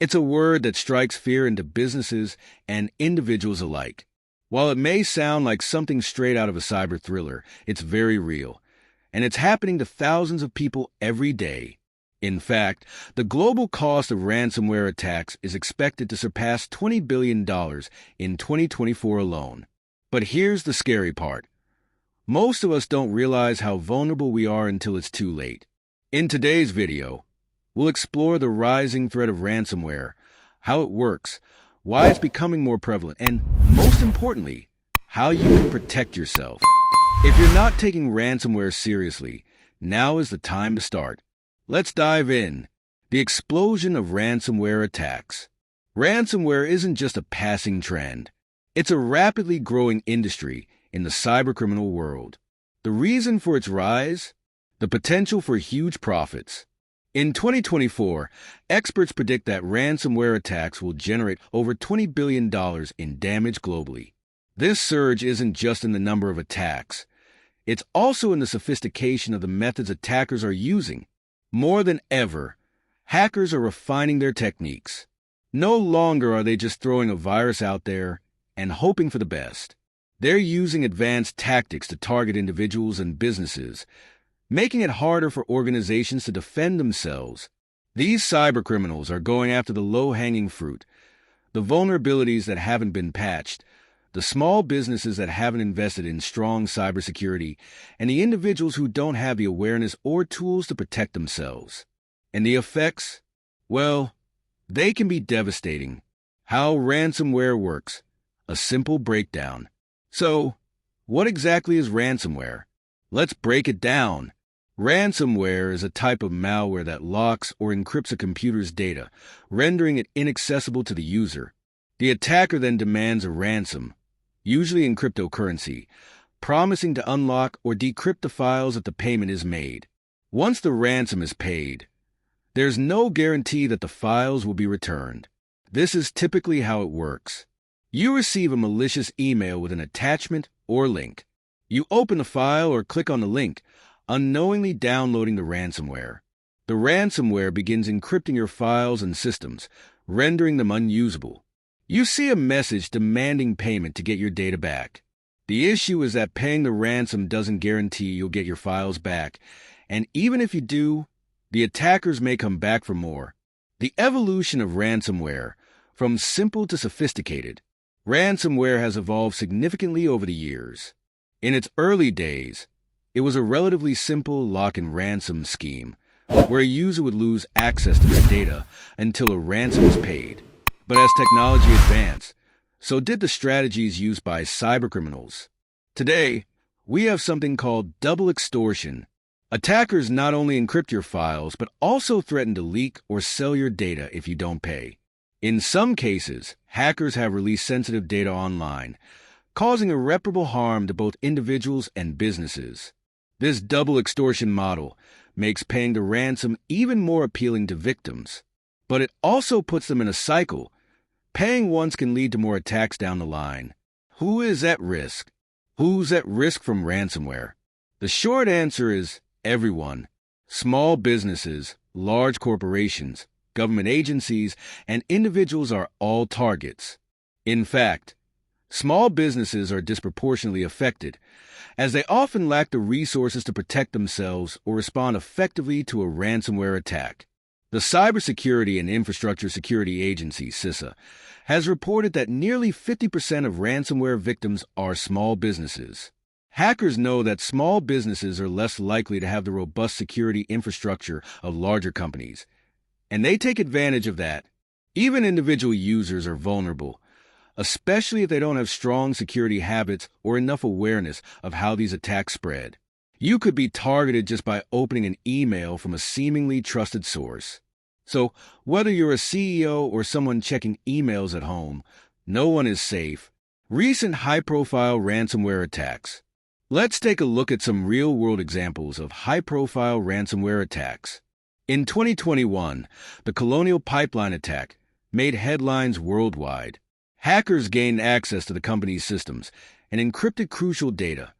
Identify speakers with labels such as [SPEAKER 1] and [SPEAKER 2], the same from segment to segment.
[SPEAKER 1] It's a word that strikes fear into businesses and individuals alike. While it may sound like something straight out of a cyber thriller, it's very real, and it's happening to thousands of people every day. In fact, the global cost of ransomware attacks is expected to surpass $20 billion in 2024 alone. But here's the scary part. Most of us don't realize how vulnerable we are until it's too late. In today's video, we'll explore the rising threat of ransomware, how it works, why it's becoming more prevalent, and, most importantly, how you can protect yourself. If you're not taking ransomware seriously, now is the time to start. Let's dive in. The explosion of ransomware attacks. Ransomware isn't just a passing trend. It's a rapidly growing industry in the cybercriminal world. The reason for its rise? The potential for huge profits. In 2024, experts predict that ransomware attacks will generate over $20 billion in damage globally. This surge isn't just in the number of attacks. It's also in the sophistication of the methods attackers are using. More than ever, hackers are refining their techniques. No longer are they just throwing a virus out there and hoping for the best. They're using advanced tactics to target individuals and businesses, making it harder for organizations to defend themselves. These cybercriminals are going after the low-hanging fruit, the vulnerabilities that haven't been patched, the small businesses that haven't invested in strong cybersecurity, and the individuals who don't have the awareness or tools to protect themselves. And the effects? Well, they can be devastating. How ransomware works. A simple breakdown. So, what exactly is ransomware? Let's break it down. Ransomware is a type of malware that locks or encrypts a computer's data, rendering it inaccessible to the user. The attacker then demands a ransom, usually in cryptocurrency, promising to unlock or decrypt the files if the payment is made. Once the ransom is paid, there's no guarantee that the files will be returned. This is typically how it works. You receive a malicious email with an attachment or link. You open the file or click on the link, unknowingly downloading the ransomware. The ransomware begins encrypting your files and systems, rendering them unusable. You see a message demanding payment to get your data back. The issue is that paying the ransom doesn't guarantee you'll get your files back, and even if you do, the attackers may come back for more. The evolution of ransomware, from simple to sophisticated. Ransomware has evolved significantly over the years. In its early days, it was a relatively simple lock and ransom scheme, where a user would lose access to their data until a ransom is paid. But as technology advanced, so did the strategies used by cybercriminals. Today, we have something called double extortion. Attackers not only encrypt your files, but also threaten to leak or sell your data if you don't pay. In some cases, hackers have released sensitive data online, causing irreparable harm to both individuals and businesses. This double extortion model makes paying the ransom even more appealing to victims. But it also puts them in a cycle. Paying once can lead to more attacks down the line. Who is at risk? Who's at risk from ransomware? The short answer is everyone. Small businesses, large corporations, government agencies, and individuals are all targets. In fact, small businesses are disproportionately affected, as they often lack the resources to protect themselves or respond effectively to a ransomware attack. The Cybersecurity and Infrastructure Security Agency, CISA, has reported that nearly 50% of ransomware victims are small businesses. Hackers know that small businesses are less likely to have the robust security infrastructure of larger companies, and they take advantage of that. Even individual users are vulnerable, especially if they don't have strong security habits or enough awareness of how these attacks spread. You could be targeted just by opening an email from a seemingly trusted source. So, whether you're a CEO or someone checking emails at home, no one is safe. Recent high-profile ransomware attacks. Let's take a look at some real-world examples of high-profile ransomware attacks. In 2021, the Colonial Pipeline attack made headlines worldwide. Hackers gained access to the company's systems and encrypted crucial data,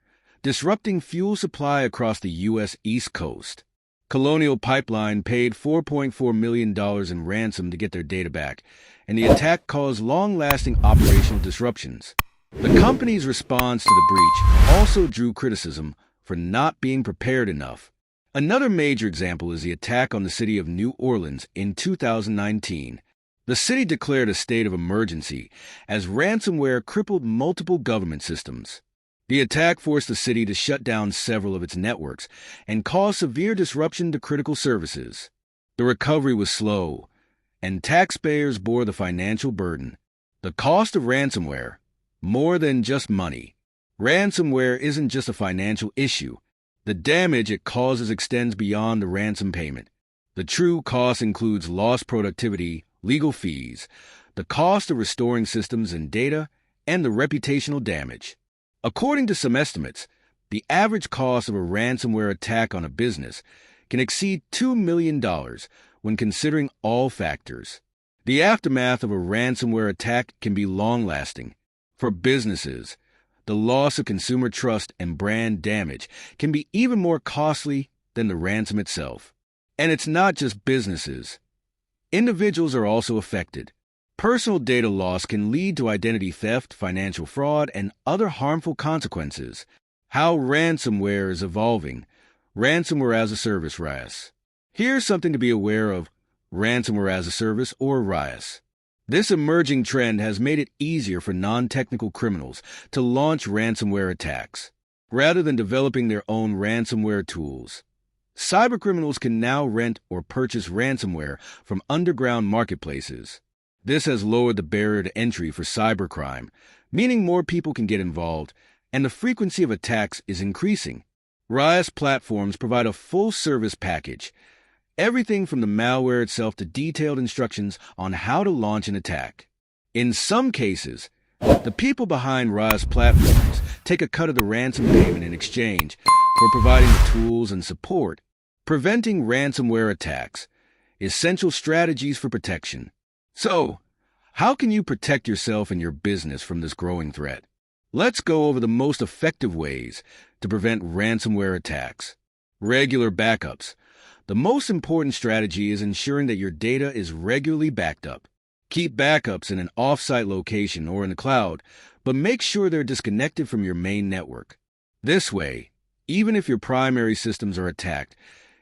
[SPEAKER 1] disrupting fuel supply across the U.S. East Coast. Colonial Pipeline paid $4.4 million in ransom to get their data back, and the attack caused long-lasting operational disruptions. The company's response to the breach also drew criticism for not being prepared enough. Another major example is the attack on the city of New Orleans in 2019. The city declared a state of emergency as ransomware crippled multiple government systems. The attack forced the city to shut down several of its networks and caused severe disruption to critical services. The recovery was slow, and taxpayers bore the financial burden. The cost of ransomware, more than just money. Ransomware isn't just a financial issue. The damage it causes extends beyond the ransom payment. The true cost includes lost productivity, legal fees, the cost of restoring systems and data, and the reputational damage. According to some estimates, the average cost of a ransomware attack on a business can exceed $2 million when considering all factors. The aftermath of a ransomware attack can be long-lasting. For businesses, the loss of consumer trust and brand damage can be even more costly than the ransom itself. And it's not just businesses. Individuals are also affected. Personal data loss can lead to identity theft, financial fraud, and other harmful consequences. How ransomware is evolving. Ransomware-as-a-service, RAS. Here's something to be aware of. Ransomware-as-a-service, or RAS. This emerging trend has made it easier for non-technical criminals to launch ransomware attacks. Rather than developing their own ransomware tools, cybercriminals can now rent or purchase ransomware from underground marketplaces. This has lowered the barrier to entry for cybercrime, meaning more people can get involved, and the frequency of attacks is increasing. RAS platforms provide a full-service package, everything from the malware itself to detailed instructions on how to launch an attack. In some cases, the people behind RAS platforms take a cut of the ransom payment in exchange for providing the tools and support. Preventing ransomware attacks. Essential strategies for protection. So, how can you protect yourself and your business from this growing threat? Let's go over the most effective ways to prevent ransomware attacks. Regular backups. The most important strategy is ensuring that your data is regularly backed up. Keep backups in an off-site location or in the cloud, but make sure they're disconnected from your main network. This way, even if your primary systems are attacked,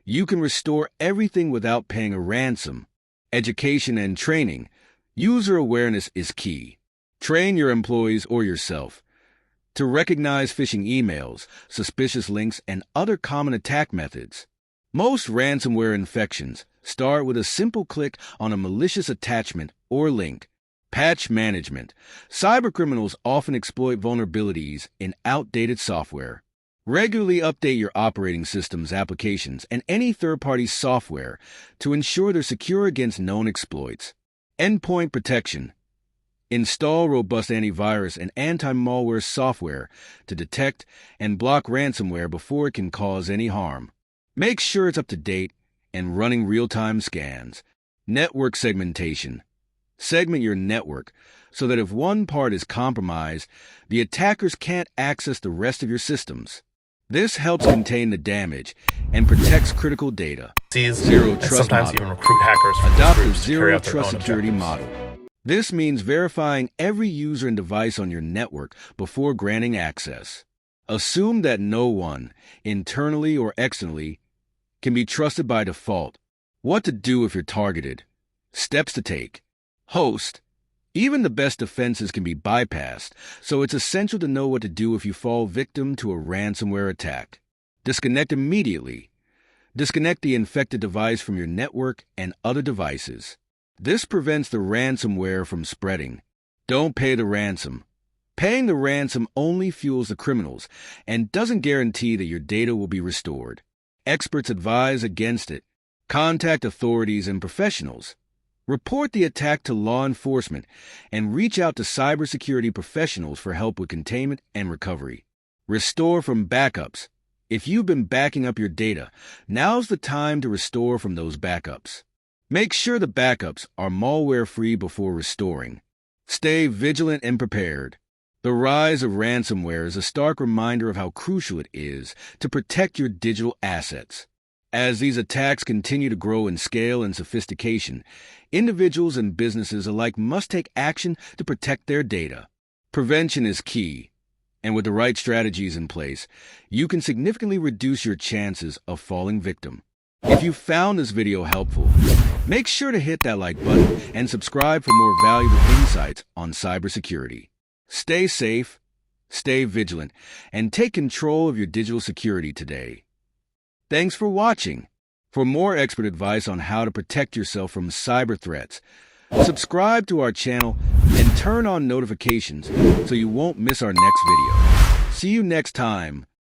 [SPEAKER 1] you can restore everything without paying a ransom. Education and training. User awareness is key. Train your employees or yourself to recognize phishing emails, suspicious links, and other common attack methods. Most ransomware infections start with a simple click on a malicious attachment or link. Patch management. Cybercriminals often exploit vulnerabilities in outdated software. Regularly update your operating systems, applications, and any third-party software to ensure they're secure against known exploits. Endpoint protection. Install robust antivirus and anti-malware software to detect and block ransomware before it can cause any harm. Make sure it's up to date and running real-time scans. Network segmentation. Segment your network so that if one part is compromised, the attackers can't access the rest of your systems. This helps contain the damage and protects critical data. Zero trust
[SPEAKER 2] sometimes
[SPEAKER 1] model.
[SPEAKER 2] even recruit hackers from
[SPEAKER 1] Adopt a
[SPEAKER 2] groups to carry
[SPEAKER 1] zero
[SPEAKER 2] out their
[SPEAKER 1] trust
[SPEAKER 2] own
[SPEAKER 1] security
[SPEAKER 2] objectives.
[SPEAKER 1] model. This means verifying every user and device on your network before granting access. Assume that no one, internally or externally, can be trusted by default. What to do if you're targeted. Steps to take. Host. Even the best defenses can be bypassed, so it's essential to know what to do if you fall victim to a ransomware attack. Disconnect immediately. Disconnect the infected device from your network and other devices. This prevents the ransomware from spreading. Don't pay the ransom. Paying the ransom only fuels the criminals and doesn't guarantee that your data will be restored. Experts advise against it. Contact authorities and professionals. Report the attack to law enforcement and reach out to cybersecurity professionals for help with containment and recovery. Restore from backups. If you've been backing up your data, now's the time to restore from those backups. Make sure the backups are malware-free before restoring. Stay vigilant and prepared. The rise of ransomware is a stark reminder of how crucial it is to protect your digital assets. As these attacks continue to grow in scale and sophistication, individuals and businesses alike must take action to protect their data. Prevention is key, and with the right strategies in place, you can significantly reduce your chances of falling victim. If you found this video helpful, make sure to hit that like button and subscribe for more valuable insights on cybersecurity. Stay safe, stay vigilant, and take control of your digital security today. Thanks for watching. For more expert advice on how to protect yourself from cyber threats, subscribe to our channel and turn on notifications so you won't miss our next video. See you next time